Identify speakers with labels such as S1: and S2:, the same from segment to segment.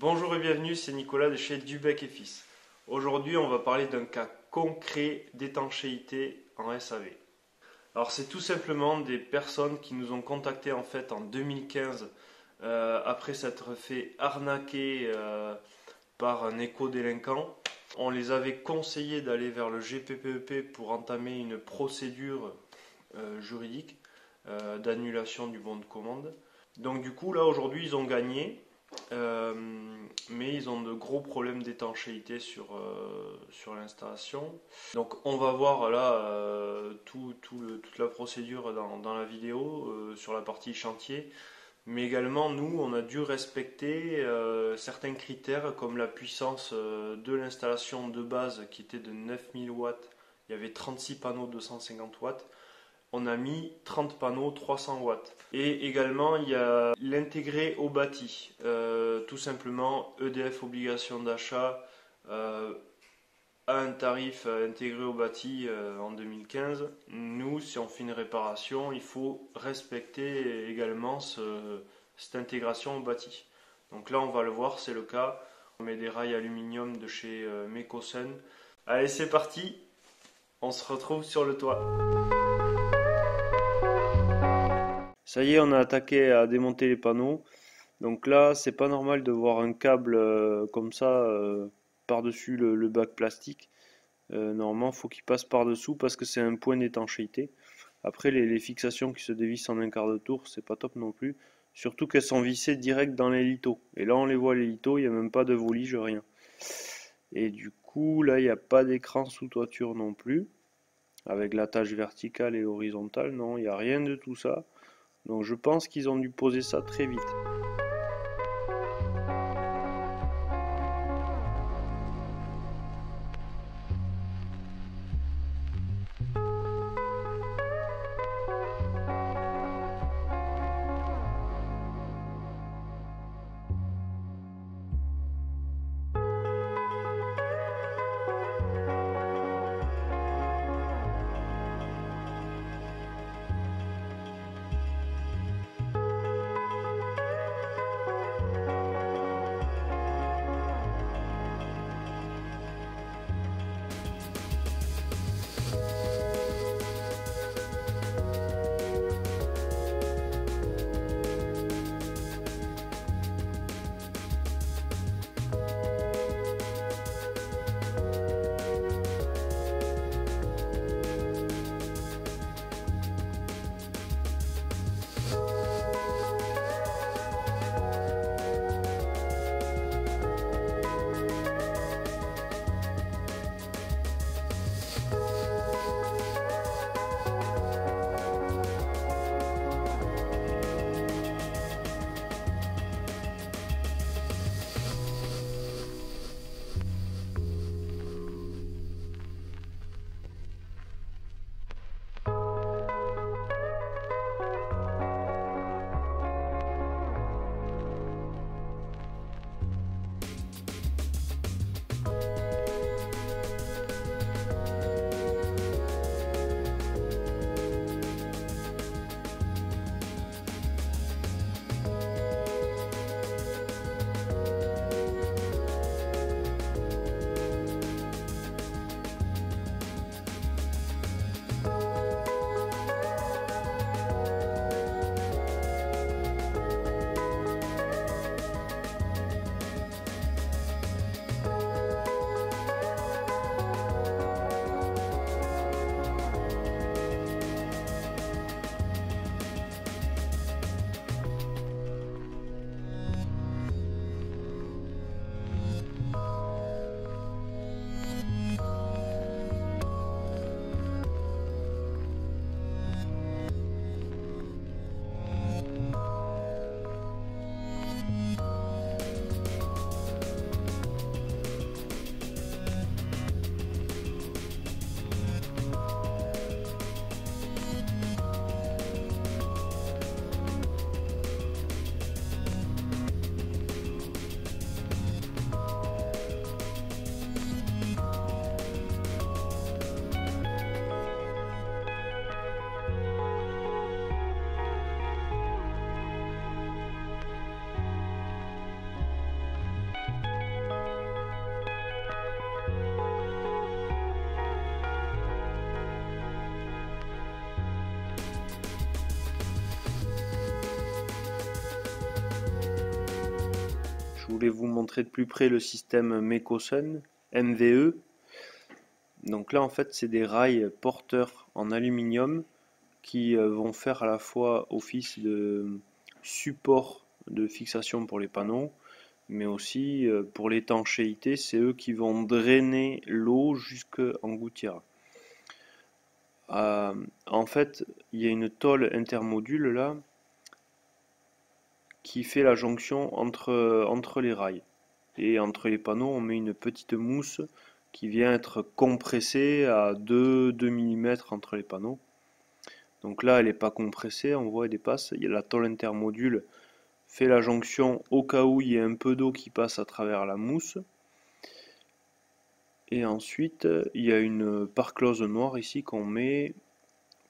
S1: Bonjour et bienvenue, c'est Nicolas de chez Dubec et Fils. Aujourd'hui, on va parler d'un cas concret d'étanchéité en SAV. Alors, c'est tout simplement des personnes qui nous ont contactés en fait en 2015 après s'être fait arnaquer par un éco-délinquant. On les avait conseillé d'aller vers le GPPEP pour entamer une procédure juridique d'annulation du bon de commande. Donc du coup, là aujourd'hui, ils ont gagné. Mais ils ont de gros problèmes d'étanchéité sur l'installation. Donc on va voir là toute la procédure dans la vidéo sur la partie chantier. Mais également nous on a dû respecter certains critères comme la puissance de l'installation de base qui était de 9000 watts. Il y avait 36 panneaux de 250 watts. On a mis 30 panneaux 300 watts. Et également, il y a l'intégré au bâti. Tout simplement, EDF obligation d'achat à un tarif intégré au bâti en 2015. Nous, si on fait une réparation, il faut respecter également cette intégration au bâti. Donc là, on va le voir, c'est le cas. On met des rails aluminium de chez Mekosen. Allez, c'est parti. On se retrouve sur le toit. Ça y est, on a attaqué à démonter les panneaux. Donc là, c'est pas normal de voir un câble comme ça par-dessus le bac plastique. Normalement, il faut qu'il passe par-dessous parce que c'est un point d'étanchéité. Après, les fixations qui se dévissent en un quart de tour, c'est pas top non plus. Surtout qu'elles sont vissées direct dans les litos. Et là, on les voit, les litos, il n'y a même pas de volige, rien. Et du coup, là, il n'y a pas d'écran sous toiture non plus. Avec l'attache verticale et horizontale, non, il n'y a rien de tout ça. Donc je pense qu'ils ont dû poser ça très vite. je voulais vous montrer de plus près le système Mekosun MVE. Donc là en fait c'est des rails porteurs en aluminium qui vont faire à la fois office de support de fixation pour les panneaux, mais aussi pour l'étanchéité, c'est eux qui vont drainer l'eau jusqu'en gouttière. En fait, il y a une tôle intermodule là qui fait la jonction entre les rails. Et entre les panneaux, on met une petite mousse qui vient être compressée à 2 mm entre les panneaux. Donc là, elle n'est pas compressée, on voit, elle dépasse. Il y a la tôle intermodule fait la jonction au cas où il y a un peu d'eau qui passe à travers la mousse. Et ensuite, il y a une pare-close noire ici qu'on met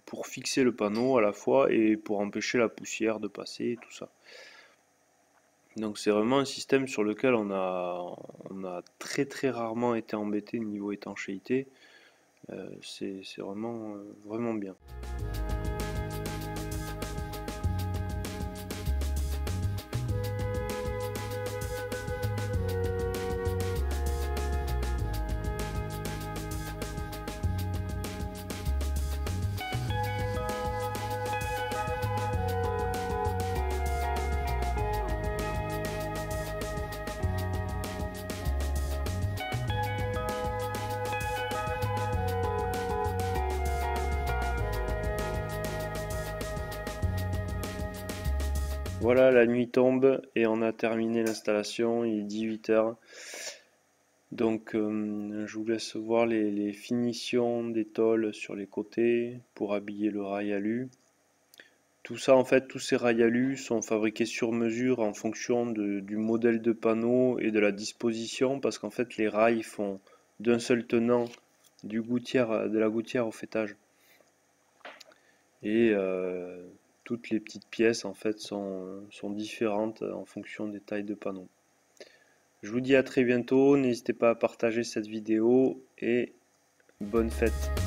S1: pour fixer le panneau à la fois et pour empêcher la poussière de passer et tout ça. Donc c'est vraiment un système sur lequel on a très rarement été embêté niveau étanchéité. C'est vraiment bien. Voilà, la nuit tombe et on a terminé l'installation, il est 18 h. Donc je vous laisse voir les finitions des tôles sur les côtés pour habiller le rail alu. Tout ça en fait, tous ces rails alu sont fabriqués sur mesure en fonction du modèle de panneau et de la disposition, parce qu'en fait les rails font d'un seul tenant de la gouttière au faîtage. Et toutes les petites pièces en fait sont différentes en fonction des tailles de panneaux. Je vous dis à très bientôt, n'hésitez pas à partager cette vidéo et bonne fête.